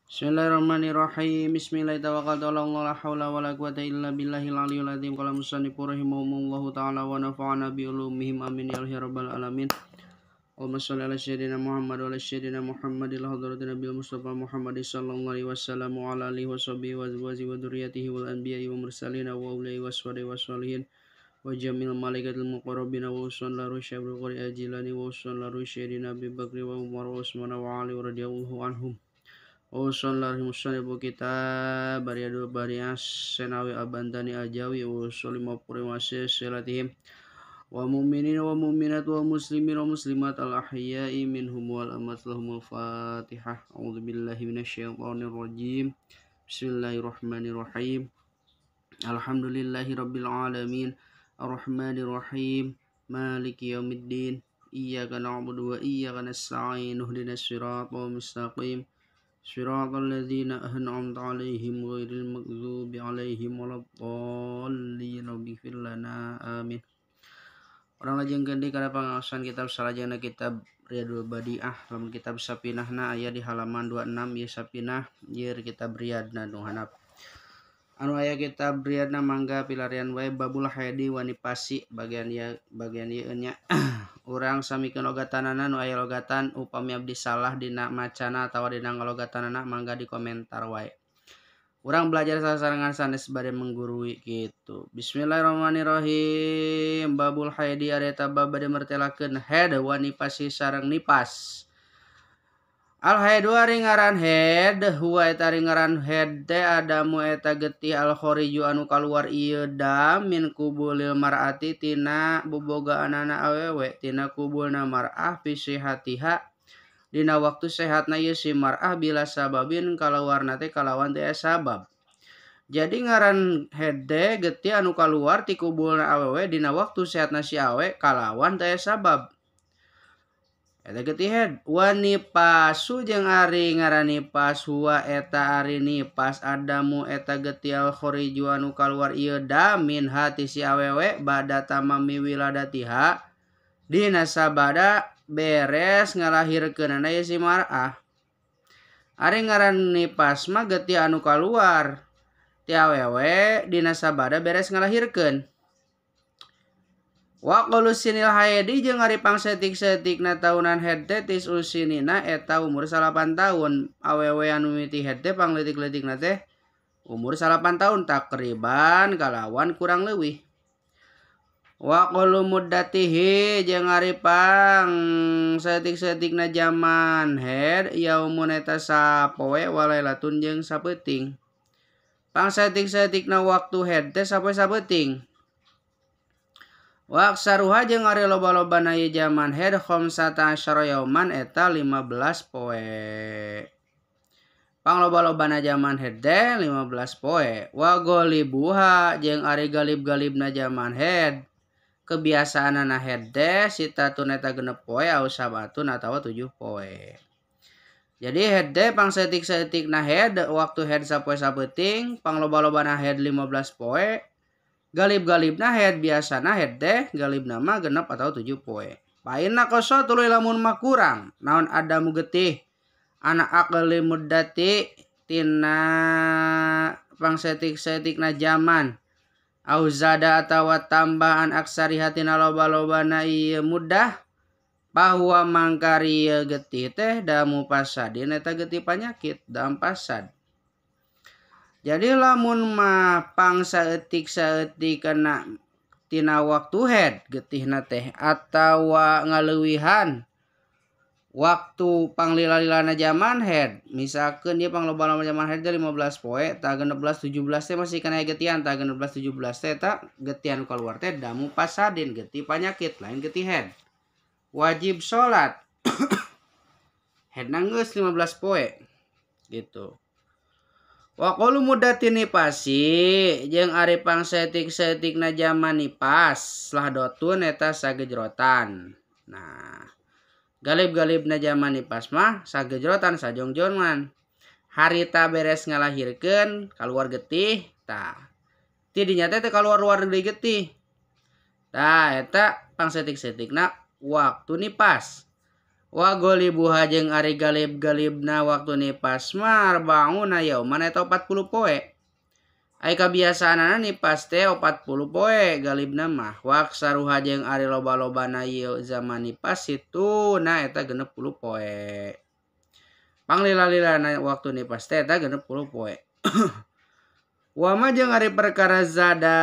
Bismillahirrahmanirrahim. Bismillahirrahmanirrahim. La haula wala quwata illa billahil aliyyil azim. Qala musannifu rahimahumullahu ta'ala wa nafa'ana bi ulumihim amin ya rabbal alamin. Allahumma shalli ala sayyidina Muhammad wa ala sayyidina Muhammadil hadratin nabil mustafa Muhammad sallallahu alaihi wasallam wa ala alihi washabihi wa azwajihi wa dzurriyyatihi wal anbiya'i wa mursalin wa ulai waswadi wasalihin wa jamil malaikatil muqarrabin wa usan la rusyabul qari ajilani wa usan la rusyadina Abi Bakri wa Umar wa Utsman wa Ali radhiyallahu anhum. Usul larhi musanifu kitab Bariyadul Bariyas Senawi Abantani Ajawi usul 50 masih silatihim wa mu'minin wa mu'minat wa muslimin wa muslimat al ahya'i minhum wal amat lahumul fatihah. A'udzubillahi minasyaitonir rajim. Bismillahirrahmanirrahim. Alhamdulillahi rabbil alamin arrahmanir rahim maliki yaumiddin iyyaka na'budu wa iyyaka nasta'in ihdinas siratal mustaqim Shiratal ladzina an'amta 'alaihim ghairil maghdubi 'alaihim waladdallin. Ighfir lana amin. Orang lajeng geundi kana pangaosan kitab salajengna kitab Riyadul Badiah lamun kitab Sapinahna aya di halaman 26 ieu Sapinah ieu kitab Riyadna nu handap. Anu aya kitab Riyadna mangga pilarian wae babul haidi wa nipasi bagian ieu nya. Urang samikeun logatanana nu aya logatan upami abdi salah dina macana atawa dina ngalogatanana mangga di komentar wae. Urang belajar sasarangan sanes bade menggurui kitu. Bismillahirrahmanirrahim. Babul haidi areta bab bade mertelakeun haid wa nipasi sareng nipas. Al haidu ari ngaran haid huwa eta ari ngaran haid teh adamu eta getih al khoriju anu kaluar ieu dam min kubulil mar'ati tina bobogaanana awewe tina kubulna mar'ah fi sihatiha dina waktu sehatna ieu si mar'ah bila sababin kaluarna teh kalawan teh sabab. Jadi ngaran haid teh getih anu kaluar ti kubulna awewe dina waktu sehatna si awe kalawan teh sabab. Eta getih haid wa nipasu jeung ari ngaran nipas huwa eta ari nipas adamu eta getih al khoriju anu kaluar ieu damin hati si awewe bada tamami wiladatiha dina sabada beres ngalahirkeunana ieu si mar'ah. Ari ngaran nipas mah getih anu kaluar ti awewe dina sabada beres ngalahirkeun. Wa qalu sinil haidi jeung ari pangsetik-setikna taunan haid teh tis usinina eta umur 8 tahun. Awewe anu mimiti haid teh pangleutik-leutikna teh umur 8 tahun takriban kalawan kurang leuwih. Wa qalu muddatihi jeung ari pangsetik-setikna zaman haid yaumun eta sapoe walailatun jeung sapeuting. Pangsetik-setikna waktu haid teh sapoe sapeuting. Wa aksaruha jeung ari loba-lobana ieu zaman haid khamsata asyara yauman eta 15 poe. Pangloba-lobana zaman haid teh 15 poe. Wa golibuha jeung ari galib-galibna zaman haid kebiasaanana haid teh sitatun eta 6 poe au sabatun atawa 7 poe. Jadi haid teh pangsetik-setikna haid waktu haid sapoe sapeuting, pangloba-lobana haid 15 poe. Galib-galibna haid biasana haid teh galibna mah 6 atau 7 poe. Painna koso tuluy lamun mah kurang. Naon adamu getih anak aqli muddati tina pangsetik-setikna zaman. Auzada atawa tambahan aksari hatina loba-lobana ieu muddah. Bahwa mangkari ieu getih teh damu pasadin eta getih panyakit dam pasad. Jadi lamun mah pangsaeutik-saeutik kana tina waktu haid getihna teh atawa ngaleuwihan waktu panglila-lilana zaman haid. Misalkeun ieu pangloba-loba zaman haid 15 poe, tah 16 17 teh masih kana getihan, tah 16 17 teh eta getihan kaluar teh damu pasadin getih panyakit lain getih haid. Wajib salat. Haidna geus 15 poe. Gitu. Wa qalu muddatin nipasi jeung ari pangsetik-setikna zaman nipas lahdotun eta sagejrotan. Nah, galib-galibna zaman nipas mah sagejrotan sajongjongan. Harita beres ngalahirkeun kaluar getih, tah. Ti dinya teh kaluar-luar deui getih. Tah eta pangsetik-setikna waktu nipas. Wa golibuha jeung ari galib-galibna waktu nipas mah bangun yauman eta 40 poe. Ai kabiasaanana nipas teh 40 poe galibna mah. Wa aksaruha jeung ari loba-lobana ieu zaman nipas situna eta 60 poe. Panglila-lilana waktu nipas teh eta 60 poe. Wa ma jeung ari perkara zada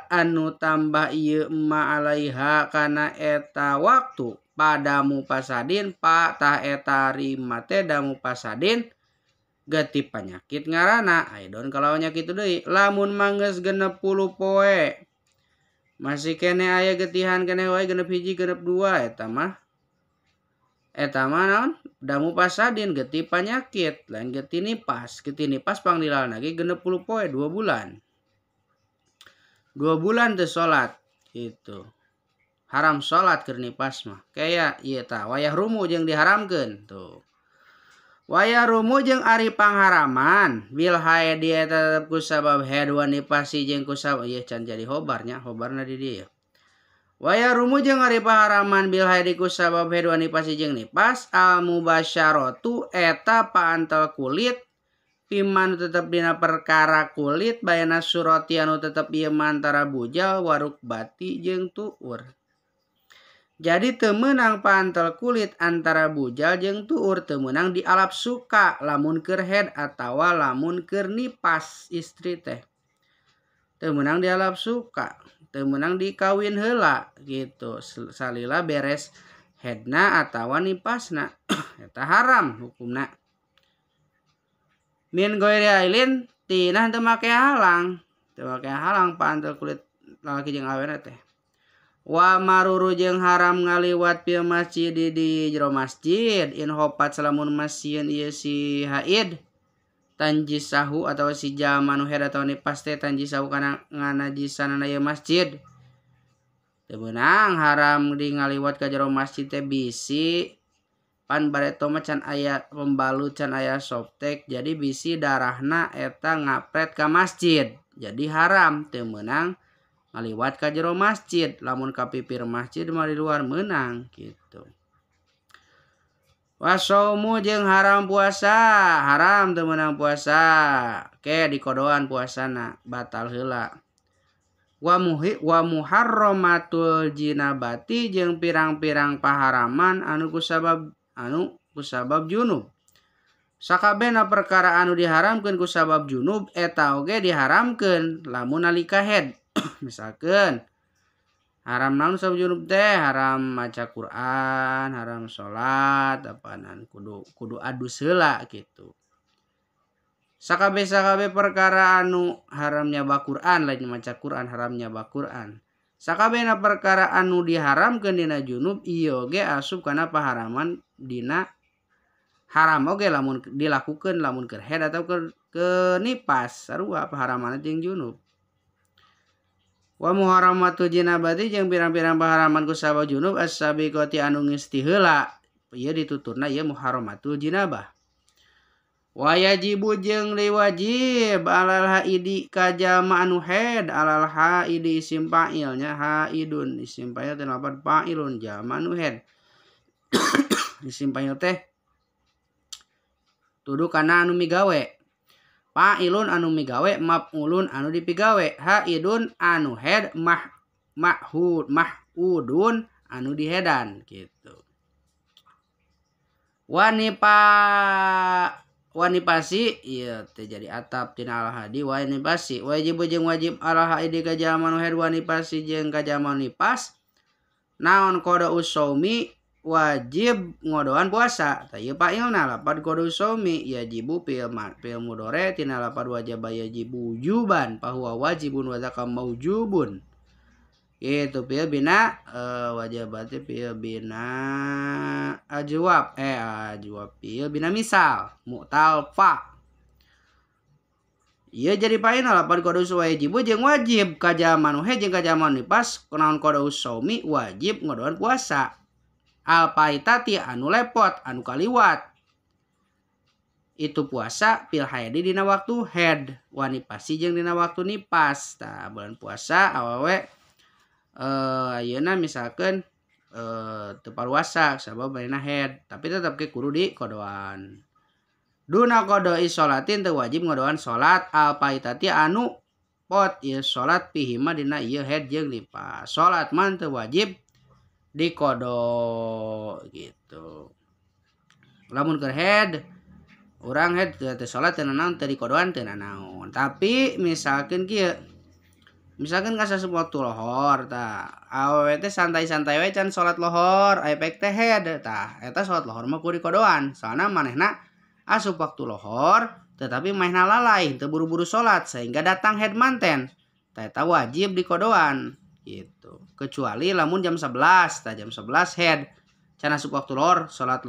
anu tambah ieu ma alaiha kana eta waktu padamu pasadin tah eta rima teh damu pasadin geti penyakit ngaranna aidon kalawan kitu deui lamun manggeus 60 poe masih kene aya getihan kene wae 6 hiji 6 dua eta mah naon damu pasadin geti penyakit lain geti nipas pangdilalna ge 60 poe 2 bulan 2 bulan teu salat gitu haram salat keur nipas mah kayak ieu tah wayah rumu jeung diharamkeun tuh wayah rumu jeung ari pangharaman bil haid dia tetep ku sabab haid wa nipasi jeung ku sabab ieu can jadi hobarnya hobarna di dieu wayah rumu jeung ari pangharaman bil haid ku sabab haid wa nipasi jeung nipas al mubasyaratu eta paantel kulit piman tetep dina perkara kulit bayana surati anu tetep ieu mantara bujal waruk bati jeung tuur. Jadi teu meunang paantel kulit antara bujal jeung tuur teu meunang dialap suka lamun keur haid atawa lamun keur nipas istri teh. Teu meunang dialap suka, teu meunang dikawin heula gitu. Salila beres haidna atawa nipasna. Eta haram hukumna. Min goiri ailin tina teu make halang. Teu make halang paantel kulit lalaki jeung awena teh. Wa maruru jeung haram ngaliwat pi masjid di jero masjid in hopat salamun masieun ieu si haid tanjisahu atawa si jalma nu haid atawa nipas teh tanjisahu kana nganajisanana ieu masjid teu meunang haram di ngaliwat ka jero masjid teh bisi pan bareto mah can aya pembalut can aya softtek jadi bisi darahna eta ngapret ka masjid jadi haram teu meunang ngaliwat ka jero masjid lamun ka pipir masjid mah di luar meunang gitu. Wasaumu jeung haram puasa haram teu meunang puasa ke dikodoan puasana batal heula. Wa muharramatul jinabati jeung pirang-pirang paharaman anu kusabab junub. Sakabehna perkara anu diharamkeun ku sabab junub eta oge diharamkeun lamun nalika haid. Misalkan haram naon sabab junub teh haram maca Quran haram salat apaanan kudu adus heula gitu sakabeh perkara anu haramnya baca Quran lain maca Quran haramnya baca Quran sakabehna perkara anu diharamkeun dina junub ieu ge asup kana paharaman dina haram oge lamun dilakukeun lamun keur haid atau keur nipas sarua paharaman jeung junub. Wa muharramatu jinabati jeung pirang-pirang paharaman ku sabab junub as-sabiqati anu geus ti heula ieu dituturna ieu muharramatul jinabah. Wa yajibu jeung liwajib alal haidi ka jalma anu haid alal haidi isim fa'ilnya haidun isim fa'il teh lapan fa'ilun jalma anu haid. Isim fa'il teh tudu kana anu migawe. Fa'ilun anu migawe maf'ulun anu dipigawe haidun anu haid mahudun anu dihedan gitu. Wanipasi ieu teh jadi atap tina al hadi wanipasi wajib jeung wajib al haidi ka jalma anu haid wanipasi jeung ka jalma nipas naon qada usaumi wajib ngodoan puasa tah ieu fa'ilna lapad qada usaumi yajibu fil mudhari tina lapad wajib yajibu wujuban fa huwa wajibun wa dzaka maujubun itu fil bina wajibati fil bina ajwab fil bina misal mu'tal fa ieu jadi fa'ilna lapad qada wajibu jeung wajib ka jalma nu haid jeung ka jalma nipas naon qada usaumi wajib ngodoan puasa al paitati anu lepot anu kaliwat itu puasa fil haidi dina waktu haid wanipasi jeung dina waktu nipas tah bulan puasa awewe ayeuna misalkan teu paluasa sabab manehna head tapi tetep ke kudu di kodoan. Duna qodoi sholatin teu wajib ngodoan salat alpaitati anu pot ieu salat pihima dina ieu head jeung nifas. Salat man teu wajib dikodo gitu. Lamun keur head urang head teu salat teu nanaon teu dikodoan teu nanaon. Tapi misalkeun kieu misalkan kasasup waktu lohor tah awewe teh santai-santai we can salat lohor aepek teh head tah eta salat lohor mah kudu dikodoan soalna manehna asup waktu lohor tetapi manehna lalai teu buru-buru salat sehingga datang head manten tah eta wajib dikodoan gitu. Kecuali lamun jam 11 tah jam 11 head can asup waktu lohor salat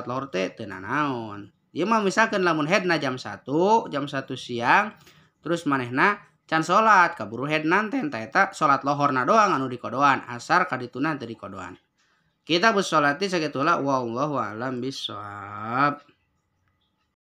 lohor teh teu nanaon. Ieu mah misalkan lamun headna jam 1 siang terus manehna can salat kaburu head nanten tah eta salat lohorna doang anu dikodoan asar kadituna teu dikodoan. Kita bersolati sakitu heula wallahu a'lam bishawab.